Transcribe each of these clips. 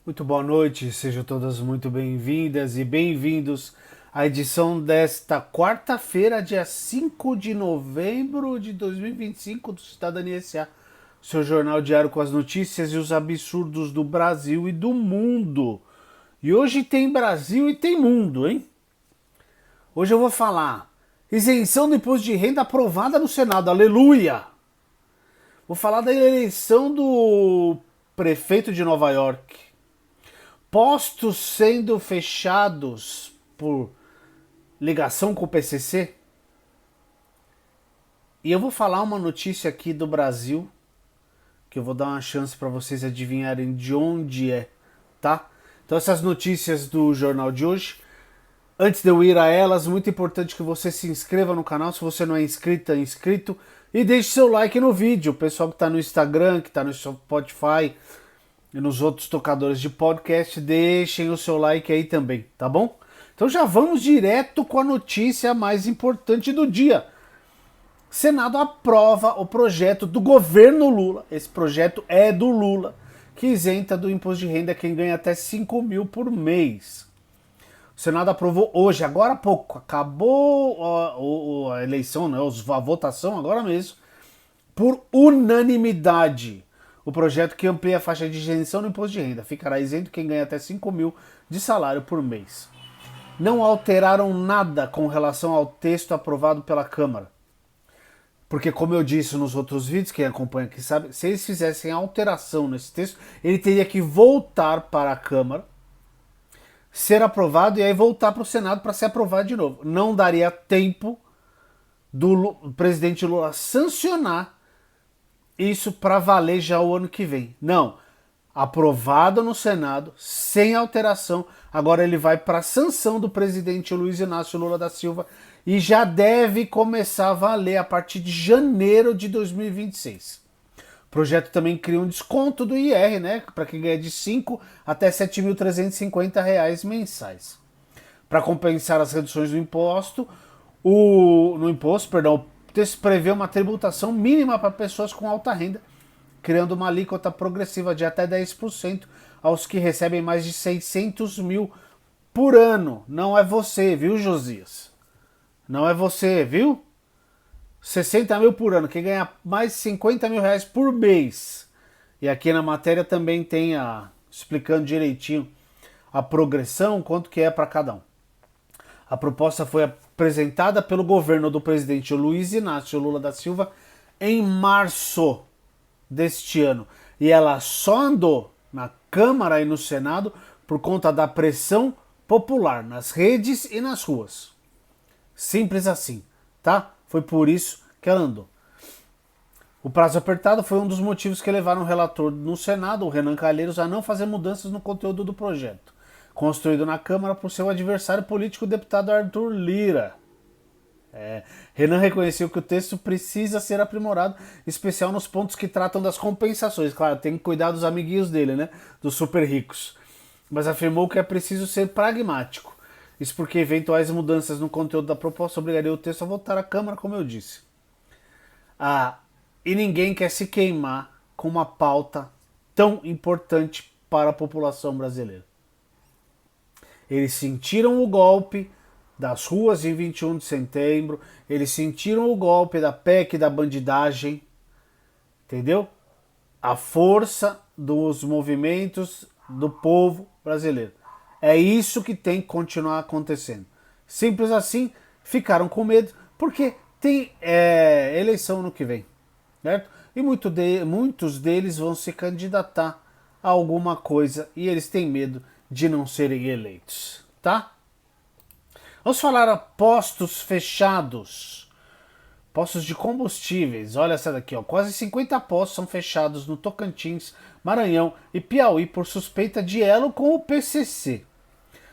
Muito boa noite, sejam todas muito bem-vindas e bem-vindos à edição desta quarta-feira, dia 5 de novembro de 2025 do Cidadania S.A., seu jornal diário com as notícias e os absurdos do Brasil e do mundo. E hoje tem Brasil e tem mundo, hein? Hoje eu vou falar isenção do imposto de renda aprovada no Senado, aleluia! Vou falar da eleição do prefeito de Nova York. Postos sendo fechados por ligação com o PCC. E eu vou falar uma notícia aqui do Brasil, que eu vou dar uma chance para vocês adivinharem de onde é, tá? Então essas notícias do jornal de hoje. Antes de eu ir a elas, muito importante que você se inscreva no canal, se você não é inscrito, e deixe seu like no vídeo. O pessoal que está no Instagram, que está no Spotify e nos outros tocadores de podcast, deixem o seu like aí também, tá bom? Então já vamos direto com a notícia mais importante do dia. Senado aprova o projeto do governo Lula, esse projeto é do Lula, que isenta do imposto de renda quem ganha até 5 mil por mês. O Senado aprovou hoje, agora há pouco, acabou a eleição, né, a votação agora mesmo, por unanimidade. O projeto que amplia a faixa de isenção no imposto de renda. Ficará isento quem ganha até 5 mil de salário por mês. Não alteraram nada com relação ao texto aprovado pela Câmara. Porque, como eu disse nos outros vídeos, quem acompanha aqui sabe, se eles fizessem alteração nesse texto, ele teria que voltar para a Câmara, ser aprovado e aí voltar para o Senado para ser aprovado de novo. Não daria tempo do presidente Lula sancionar isso para valer já o ano que vem. Não. Aprovado no Senado, sem alteração. Agora ele vai para a sanção do presidente Luiz Inácio Lula da Silva e já deve começar a valer a partir de janeiro de 2026. O projeto também cria um desconto do IR, né, para quem ganha de 5 até R$ 7.350 mensais. Para compensar as reduções do imposto, o texto prevê uma tributação mínima para pessoas com alta renda, criando uma alíquota progressiva de até 10% aos que recebem mais de 600 mil por ano. Não é você, viu, Josias? Não é você, viu? 60 mil por ano, quem ganha mais de 50 mil reais por mês. E aqui na matéria também tem explicando direitinho a progressão, quanto que é para cada um. A proposta foi apresentada pelo governo do presidente Luiz Inácio Lula da Silva em março deste ano. E ela só andou na Câmara e no Senado por conta da pressão popular nas redes e nas ruas. Simples assim, tá? Foi por isso que ela andou. O prazo apertado foi um dos motivos que levaram o relator no Senado, o Renan Calheiros, a não fazer mudanças no conteúdo do projeto, construído na Câmara por seu adversário político, o deputado Arthur Lira. Renan reconheceu que o texto precisa ser aprimorado, em especial nos pontos que tratam das compensações. Claro, tem que cuidar dos amiguinhos dele, né? Dos super ricos. Mas afirmou que é preciso ser pragmático. Isso porque eventuais mudanças no conteúdo da proposta obrigariam o texto a voltar à Câmara, como eu disse. E ninguém quer se queimar com uma pauta tão importante para a população brasileira. Eles sentiram o golpe das ruas em 21 de setembro, eles sentiram o golpe da PEC da bandidagem, entendeu? A força dos movimentos do povo brasileiro. É isso que tem que continuar acontecendo. Simples assim, ficaram com medo, porque tem eleição no que vem, certo? E muitos deles vão se candidatar a alguma coisa e eles têm medo de não serem eleitos, tá? Vamos falar a postos fechados. Postos de combustíveis. Olha essa daqui, ó. Quase 50 postos são fechados no Tocantins, Maranhão e Piauí por suspeita de elo com o PCC.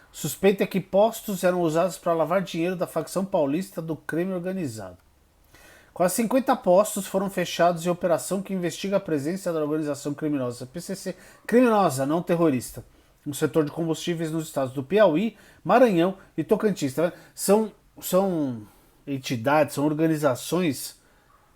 Suspeita é que postos eram usados para lavar dinheiro da facção paulista do crime organizado. Quase 50 postos foram fechados em operação que investiga a presença da organização criminosa PCC, criminosa, não terrorista, no setor de combustíveis nos estados do Piauí, Maranhão e Tocantins. Tá? São entidades, são organizações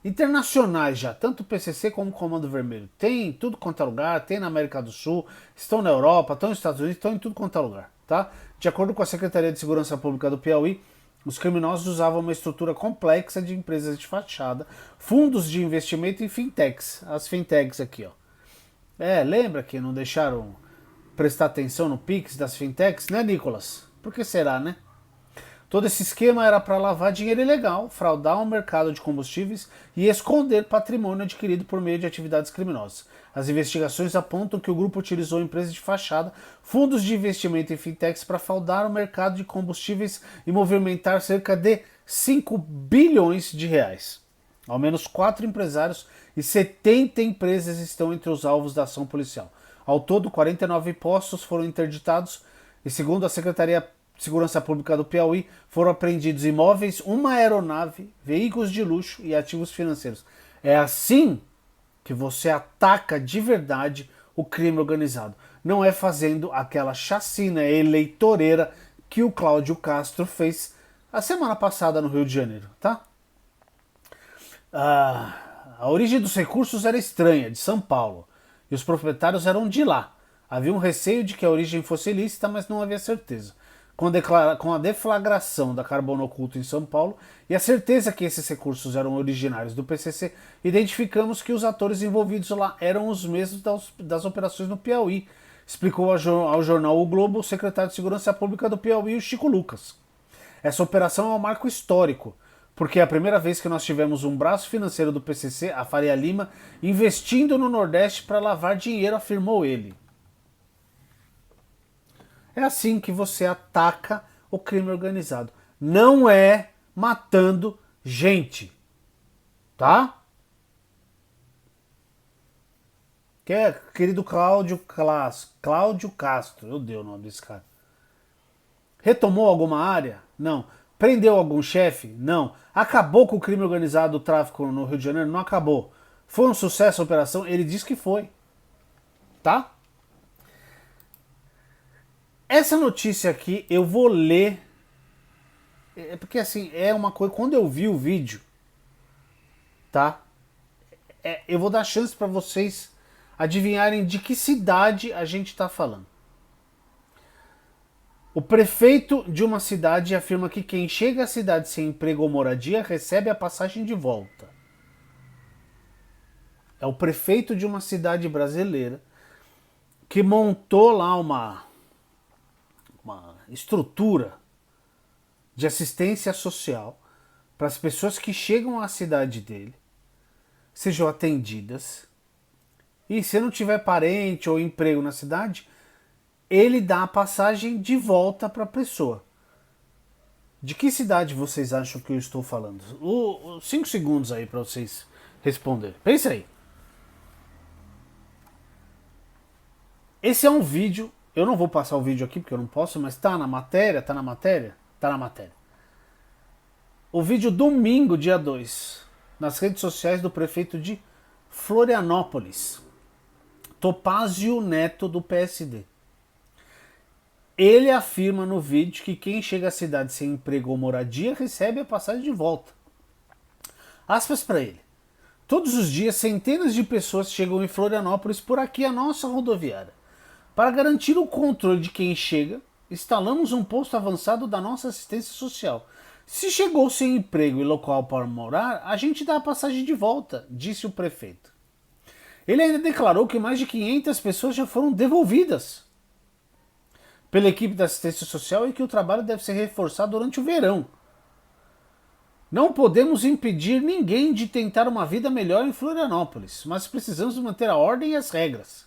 internacionais já, tanto o PCC como o Comando Vermelho. Tem em tudo quanto é lugar, tem na América do Sul, estão na Europa, estão nos Estados Unidos, estão em tudo quanto é lugar, tá? De acordo com a Secretaria de Segurança Pública do Piauí, os criminosos usavam uma estrutura complexa de empresas de fachada, fundos de investimento e fintechs. As fintechs aqui, ó. Lembra que não deixaram prestar atenção no Pix das fintechs, né, Nicolas? Por que será, né? Todo esse esquema era para lavar dinheiro ilegal, fraudar o mercado de combustíveis e esconder patrimônio adquirido por meio de atividades criminosas. As investigações apontam que o grupo utilizou empresas de fachada, fundos de investimento em fintechs para fraudar o mercado de combustíveis e movimentar cerca de 5 bilhões de reais. Ao menos 4 empresários e 70 empresas estão entre os alvos da ação policial. Ao todo, 49 postos foram interditados e, segundo a Secretaria de Segurança Pública do Piauí, foram apreendidos imóveis, uma aeronave, veículos de luxo e ativos financeiros. É assim que você ataca de verdade o crime organizado. Não é fazendo aquela chacina eleitoreira que o Cláudio Castro fez a semana passada no Rio de Janeiro, tá? A origem dos recursos era estranha, de São Paulo, e os proprietários eram de lá. Havia um receio de que a origem fosse ilícita, mas não havia certeza. Com a deflagração da Carbono Oculto em São Paulo e a certeza que esses recursos eram originários do PCC, identificamos que os atores envolvidos lá eram os mesmos das operações no Piauí, explicou ao jornal O Globo o secretário de Segurança Pública do Piauí, o Chico Lucas. Essa operação é um marco histórico, porque é a primeira vez que nós tivemos um braço financeiro do PCC, a Faria Lima, investindo no Nordeste para lavar dinheiro, afirmou ele. É assim que você ataca o crime organizado. Não é matando gente. Tá? Que é querido Cláudio Castro. Eu dei o nome desse cara. Retomou alguma área? Não. Prendeu algum chefe? Não. Acabou com o crime organizado, o tráfico no Rio de Janeiro? Não acabou. Foi um sucesso a operação? Ele disse que foi. Tá? Essa notícia aqui eu vou ler, porque assim, é uma coisa, quando eu vi o vídeo, tá? Eu vou dar chance para vocês adivinharem de que cidade a gente está falando. O prefeito de uma cidade afirma que quem chega à cidade sem emprego ou moradia recebe a passagem de volta. É o prefeito de uma cidade brasileira que montou lá uma estrutura de assistência social para as pessoas que chegam à cidade dele sejam atendidas, e se não tiver parente ou emprego na cidade, ele dá a passagem de volta para a pessoa. De que cidade vocês acham que eu estou falando? 5 segundos aí para vocês responderem. Pensa aí. Esse é um vídeo. Eu não vou passar o vídeo aqui porque eu não posso, mas tá na matéria, tá na matéria? Tá na matéria. O vídeo domingo, dia 2, nas redes sociais do prefeito de Florianópolis, Topázio Neto, do PSD. Ele afirma no vídeo que quem chega à cidade sem emprego ou moradia recebe a passagem de volta. Aspas para ele. Todos os dias, centenas de pessoas chegam em Florianópolis por aqui a nossa rodoviária. Para garantir o controle de quem chega, instalamos um posto avançado da nossa assistência social. Se chegou sem emprego e local para morar, a gente dá a passagem de volta, disse o prefeito. Ele ainda declarou que mais de 500 pessoas já foram devolvidas pela equipe da assistência social e que o trabalho deve ser reforçado durante o verão. Não podemos impedir ninguém de tentar uma vida melhor em Florianópolis, mas precisamos manter a ordem e as regras.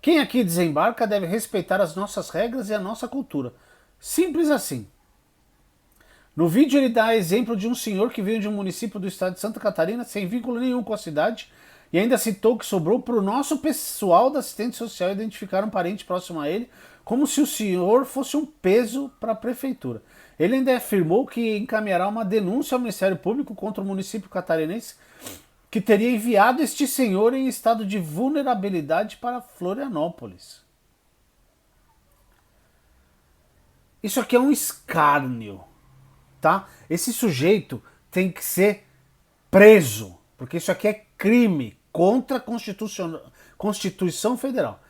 Quem aqui desembarca deve respeitar as nossas regras e a nossa cultura. Simples assim. No vídeo ele dá exemplo de um senhor que veio de um município do estado de Santa Catarina sem vínculo nenhum com a cidade e ainda citou que sobrou para o nosso pessoal da assistente social identificar um parente próximo a ele, como se o senhor fosse um peso para a prefeitura. Ele ainda afirmou que encaminhará uma denúncia ao Ministério Público contra o município catarinense que teria enviado este senhor em estado de vulnerabilidade para Florianópolis. Isso aqui é um escárnio, tá? Esse sujeito tem que ser preso, porque isso aqui é crime contra a Constituição Federal.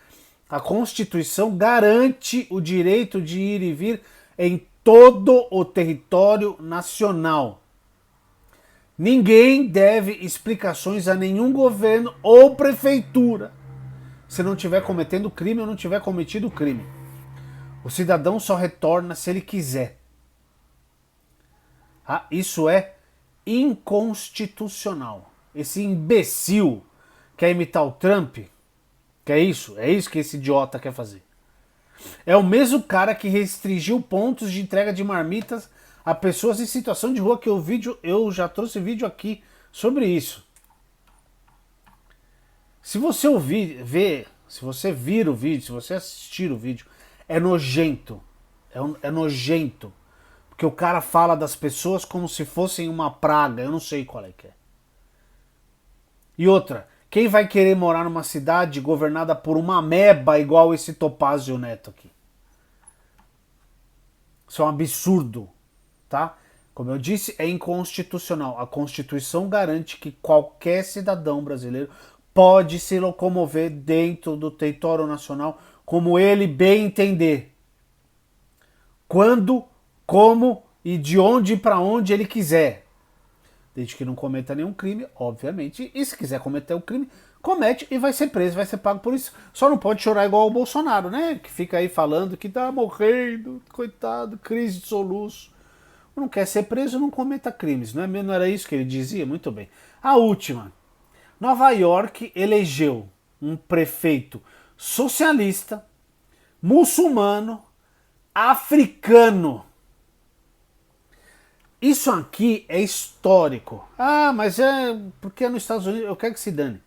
A Constituição garante o direito de ir e vir em todo o território nacional. Ninguém deve explicações a nenhum governo ou prefeitura se não estiver cometendo crime ou não tiver cometido crime. O cidadão só retorna se ele quiser. Ah, isso é inconstitucional. Esse imbecil quer imitar o Trump? Que é isso? É isso que esse idiota quer fazer. É o mesmo cara que restringiu pontos de entrega de marmitas a pessoas em situação de rua, que eu já trouxe vídeo aqui sobre isso. Se você se você vir o vídeo, se você assistir o vídeo, é nojento. É nojento. Porque o cara fala das pessoas como se fossem uma praga. Eu não sei qual é que é. E outra, quem vai querer morar numa cidade governada por uma ameba igual esse Topázio Neto aqui? Isso é um absurdo, tá? Como eu disse, é inconstitucional. A Constituição garante que qualquer cidadão brasileiro pode se locomover dentro do território nacional como ele bem entender. Quando, como e de onde para onde ele quiser. Desde que não cometa nenhum crime, obviamente. E se quiser cometer o crime, comete e vai ser preso, vai ser pago por isso. Só não pode chorar igual o Bolsonaro, né? Que fica aí falando que tá morrendo, coitado, crise de soluço. Não quer ser preso, não cometa crimes. Não era isso que ele dizia? Muito bem. A última. Nova York elegeu um prefeito socialista, muçulmano, africano. Isso aqui é histórico. Ah, mas é porque é nos Estados Unidos, eu quero que se dane.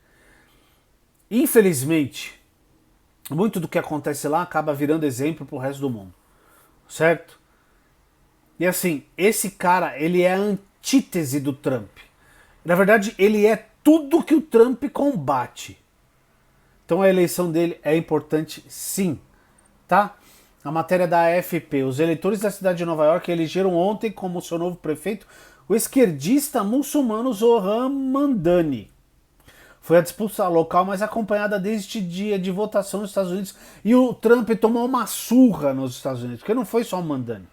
Infelizmente, muito do que acontece lá acaba virando exemplo pro resto do mundo. Certo? E assim, esse cara, ele é a antítese do Trump. Na verdade, ele é tudo que o Trump combate. Então a eleição dele é importante sim, tá? A matéria da AFP. Os eleitores da cidade de Nova York elegeram ontem como seu novo prefeito o esquerdista muçulmano Zohran Mamdani. Foi a disputa local mais acompanhada desde dia de votação nos Estados Unidos. E o Trump tomou uma surra nos Estados Unidos, porque não foi só o Mamdani.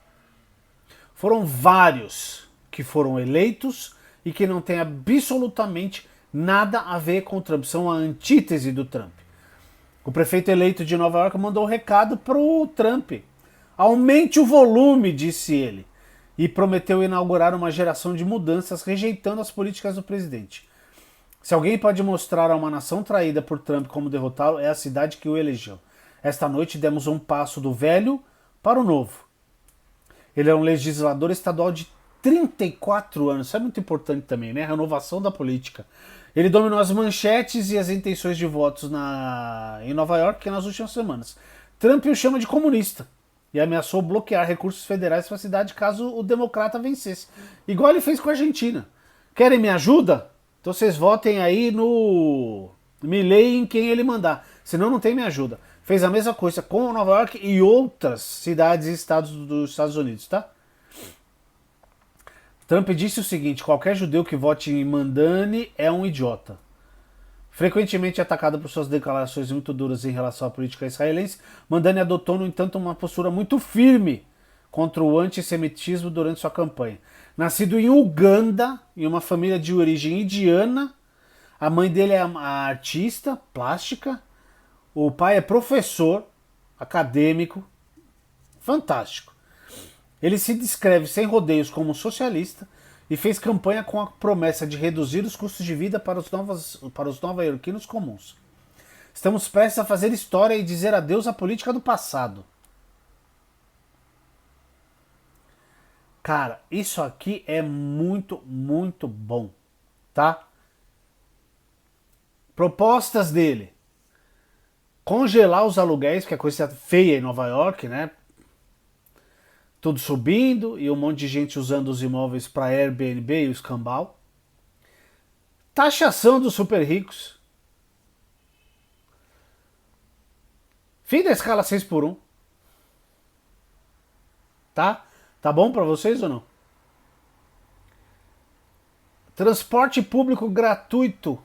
Foram vários que foram eleitos e que não têm absolutamente nada a ver com o Trump. São a antítese do Trump. O prefeito eleito de Nova York mandou um recado pro Trump. Aumente o volume, disse ele. E prometeu inaugurar uma geração de mudanças rejeitando as políticas do presidente. Se alguém pode mostrar a uma nação traída por Trump como derrotá-lo, é a cidade que o elegeu. Esta noite demos um passo do velho para o novo. Ele é um legislador estadual de 34 anos. Isso é muito importante também, né? A renovação da política. Ele dominou as manchetes e as intenções de votos em Nova York nas últimas semanas. Trump o chama de comunista e ameaçou bloquear recursos federais para a cidade caso o democrata vencesse. Igual ele fez com a Argentina. Querem minha ajuda? Então vocês votem aí no Milei em quem ele mandar. Senão não tem minha ajuda. Fez a mesma coisa com Nova York e outras cidades e estados dos Estados Unidos, tá? Trump disse o seguinte: qualquer judeu que vote em Mamdani é um idiota. Frequentemente atacado por suas declarações muito duras em relação à política israelense, Mamdani adotou, no entanto, uma postura muito firme contra o antissemitismo durante sua campanha. Nascido em Uganda, em uma família de origem indiana, a mãe dele é uma artista plástica, o pai é professor acadêmico, fantástico. Ele se descreve sem rodeios como socialista e fez campanha com a promessa de reduzir os custos de vida para os nova-iorquinos comuns. Estamos prestes a fazer história e dizer adeus à política do passado. Cara, isso aqui é muito, muito bom, tá? Propostas dele. Congelar os aluguéis, que é coisa feia em Nova York, né? Tudo subindo e um monte de gente usando os imóveis para Airbnb e o escambau. Taxação dos super ricos. Fim da escala 6x1. Tá? Tá bom para vocês ou não? Transporte público gratuito.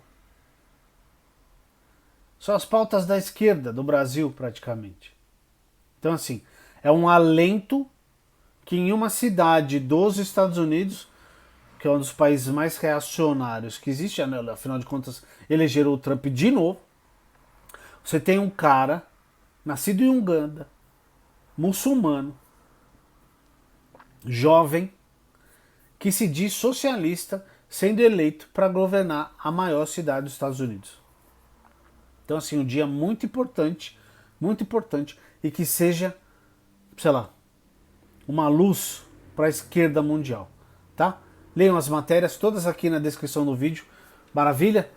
São as pautas da esquerda do Brasil, praticamente. Então, assim, é um alento que em uma cidade dos Estados Unidos, que é um dos países mais reacionários que existe, né? Afinal de contas, elegeram o Trump de novo. Você tem um cara, nascido em Uganda, muçulmano, jovem, que se diz socialista, sendo eleito para governar a maior cidade dos Estados Unidos. Então, assim, um dia muito importante, e que seja, sei lá, uma luz para a esquerda mundial, tá? Leiam as matérias, todas aqui na descrição do vídeo. Maravilha?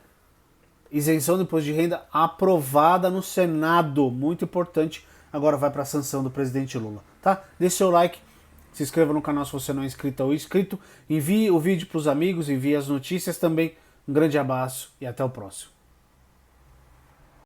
Isenção do imposto de renda aprovada no Senado, muito importante. Agora vai para a sanção do presidente Lula, tá? Deixe seu like, se inscreva no canal se você não é inscrito ou inscrito. Envie o vídeo para os amigos, envie as notícias também. Um grande abraço e até o próximo.